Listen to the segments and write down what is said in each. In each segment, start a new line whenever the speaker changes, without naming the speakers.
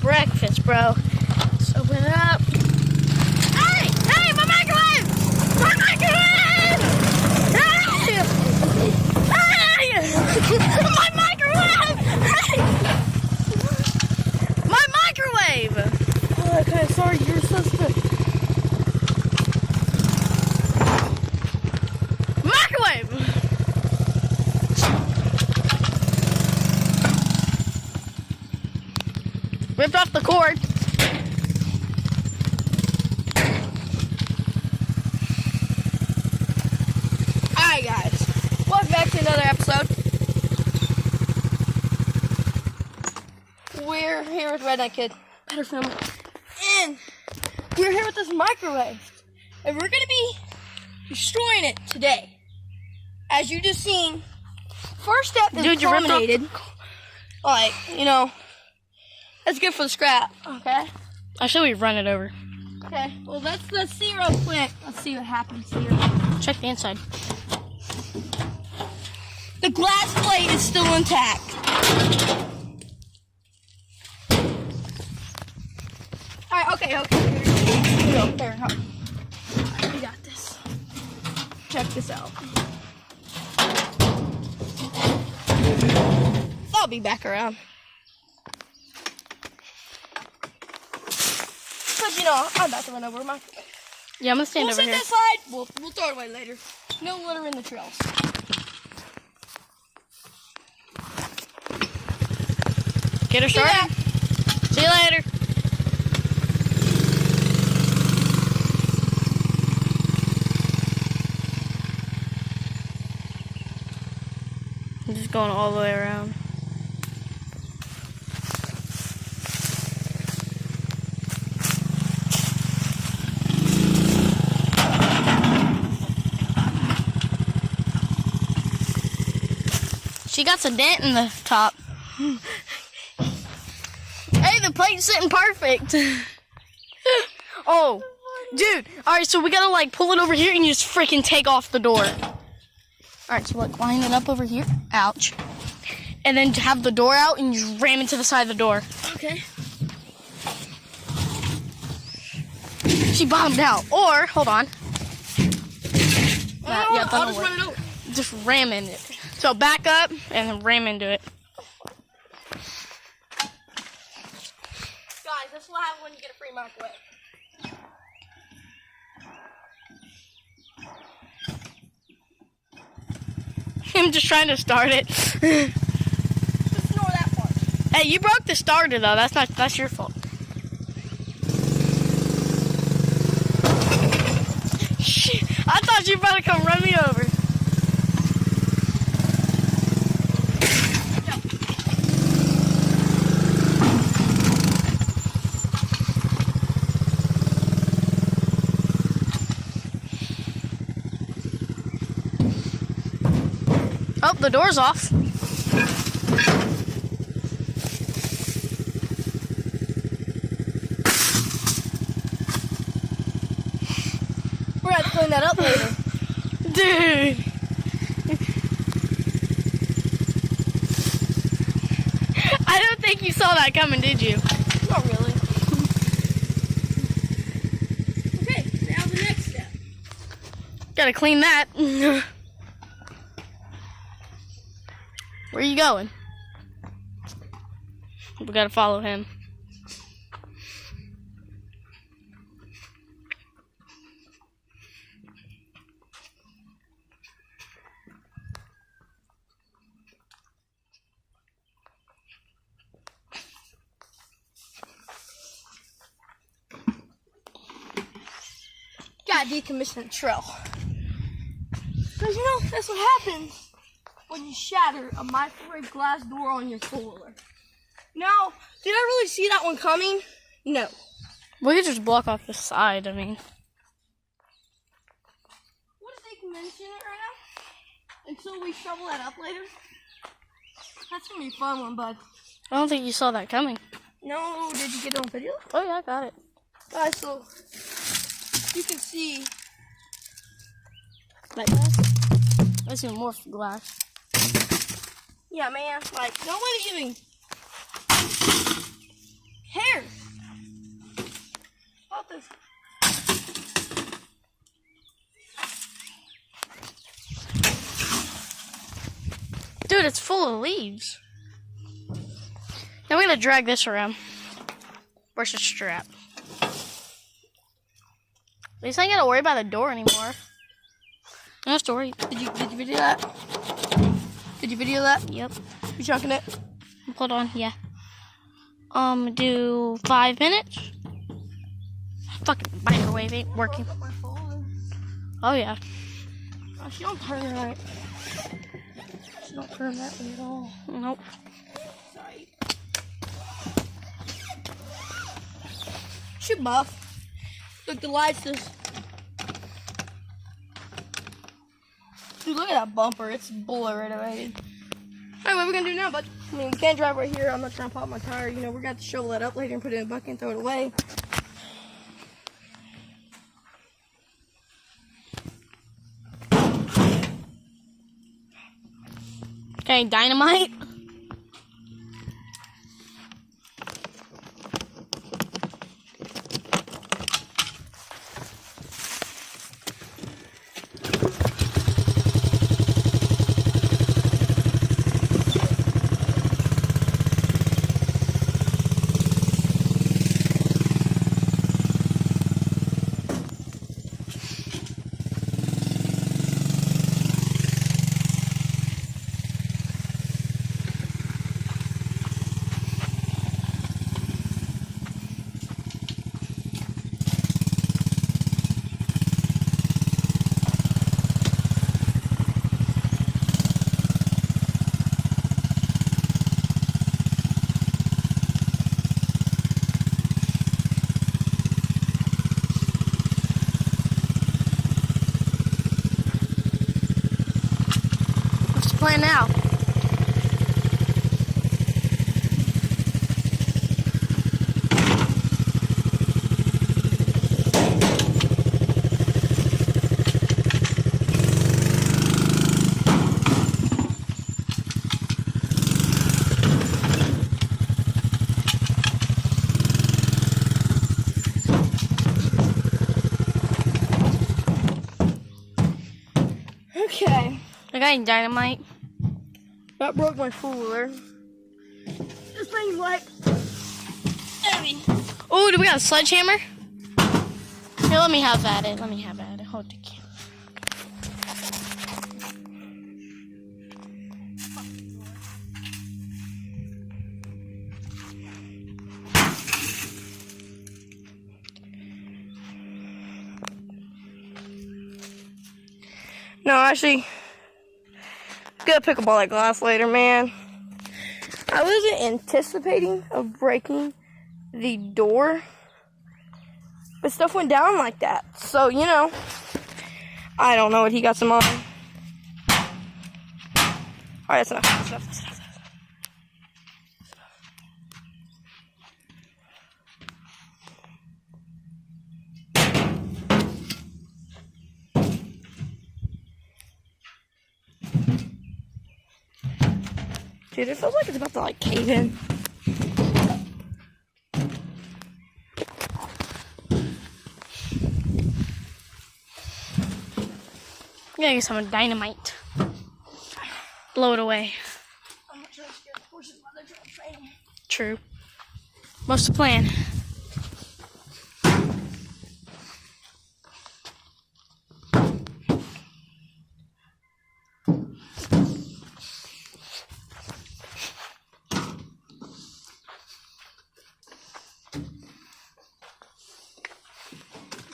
breakfast, bro. Let's open it up. Hey! Hey, my microwave! My microwave! Hey! Hey! My microwave! Hey! My microwave! Oh, okay, sorry, you're so stupid. Microwave! Ripped off the cord. Alright guys, welcome back to another episode. We're here with Redneck Kid, Better Film, and we're here with this microwave. And we're going to be destroying it today. As you just seen, first step is culminated. Like, you know, that's good for the scrap, okay?
Actually, we run it over.
Okay, well, let's see real quick. Let's see what happens here.
Check the inside.
The glass plate is still intact. Alright, okay. Here we go. There, Alright, we got this. Check this out. I'll be back around. But you know, I'm about to run over my.
Yeah, I'm gonna stand over
here. We'll set that aside. We'll throw it away later. No litter in the trails.
Get her started. See you later. I'm just going all the way around. She got some dent in the top.
Hey, the plate's sitting perfect.
Oh, dude. All right, so we gotta like pull it over here and you just freaking take off the door. All right, so like line it up over here. Ouch. And then have the door out and you just ram into the side of the door.
Okay.
She bottomed out. Or hold on.
I'll just run it over.
Just ram in it. So back up and then ram into it.
Guys, this is what happens when you get a free microwave.
I'm just trying to start it.
Just ignore that part.
Hey, you broke the starter though. That's your fault. Shit, I thought you were about to come run me over. Oh, the door's off.
We're gonna have to clean that up later.
Dude. I don't think you saw that coming, did you?
Not really. Okay, now the next step.
Gotta clean that. Where are you going? We gotta follow him.
Gotta decommission the trail. Because you know, that's what happens when you shatter a microwave glass door on your four-wheeler. Now, did I really see that one coming? No.
We could just block off the side, I mean.
What is decommissioning it right now? Until we shovel that up later? That's gonna be a fun one, bud.
I don't think you saw that coming.
No, did you get it on video?
Oh yeah, I got it.
Guys, so you can see
Like that? That's even more glass.
Yeah, man. Like, no one is giving hairs.
it's full of leaves. Now we gotta drag this around. Where's the strap? At least I ain't gotta worry about the door anymore. No story.
Did you video that? Did you video that?
Yep.
You chunking it?
Hold on, yeah. Do 5 minutes. Fucking microwave ain't working. Oh yeah.
Oh, she don't turn right. She don't turn that way at all.
Nope.
Sorry. She buff. Look, the lights just. Dude, look at that bumper. It's obliterated. Alright, what are we gonna do now, bud? I mean, we can't drive right here. I'm not trying to pop my tire. You know, we're gonna have to shovel that up later and put it in a bucket and throw it away.
Okay, dynamite. Plan now.
Okay.
I got dynamite.
That broke my cooler. This thing's like heavy.
Oh, do we got a sledgehammer? Here, let me have at it. Let me have at it. Hold the camera.
No, actually, gotta pick up all that glass later, man. I wasn't anticipating of breaking the door, but stuff went down like that. So, you know, I don't know what he got some on. Alright, that's enough. That's enough. That's enough. Dude, it feels like it's about to like cave in.
I'm gonna get some dynamite. Blow it away.
I'm not trying to scare the horses while they're trying to train them.
True. What's the plan?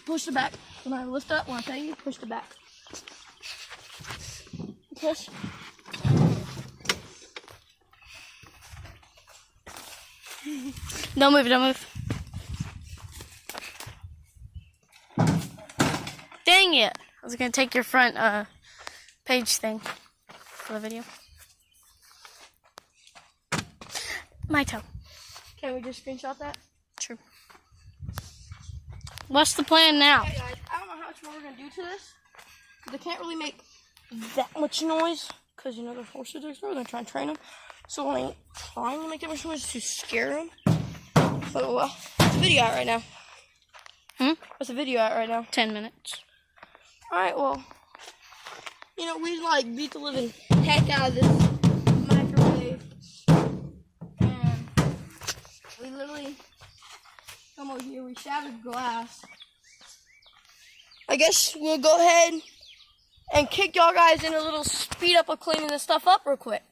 Push the back. When I lift up, when I tell you, push the back. Push.
Don't move, don't move. Dang it. I was gonna take your front page thing for the video. My toe.
Can we just screenshot that?
True. What's the plan now?
Hey guys, I don't know how much more we're gonna do to this. They can't really make that much noise because you know they're horses are they're trying to train them. So I ain't trying to make that much noise to scare them. So what's the video at right now? What's the video at right now?
10 minutes.
All right, well, you know we like beat the living heck out of this literally come over here. We shattered glass. I guess we'll go ahead and kick y'all guys in a little speed up of cleaning this stuff up real quick.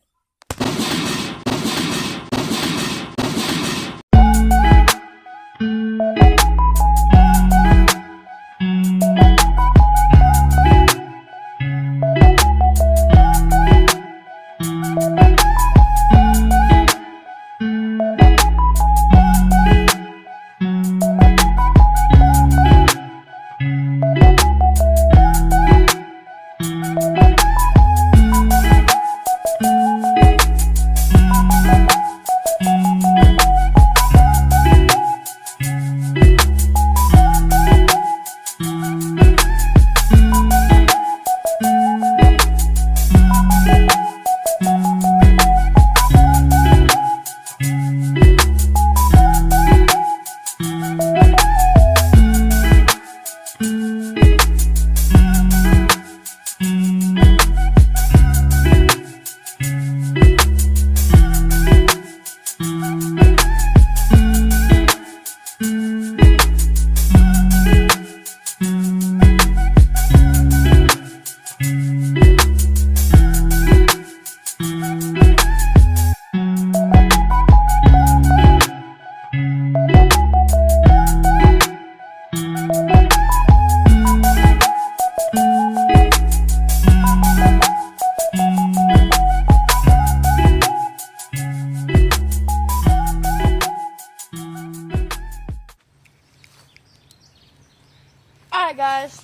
Alright guys,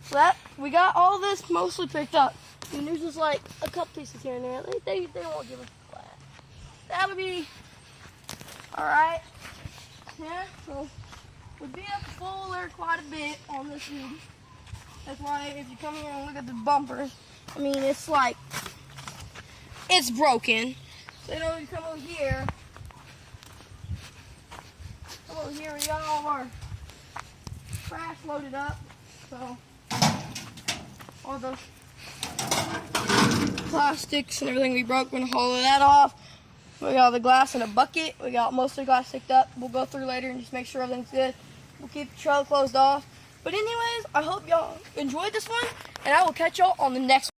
so that we got all this mostly picked up. And there's just like a couple pieces here and there. They won't give us flat. That'll be alright. Yeah, so we beat up the fuller quite a bit on this dude. That's why if you come here and look at the bumpers, I mean it's like it's broken. So you know you come over here. Come over here, we got all of our trash loaded up, so all the plastics and everything we broke, we're gonna haul that off. We got all the glass in a bucket. We got most of the glass picked up. We'll go through later and just make sure everything's good. We'll keep the trailer closed off. But anyways, I hope y'all enjoyed this one, and I will catch y'all on the next one.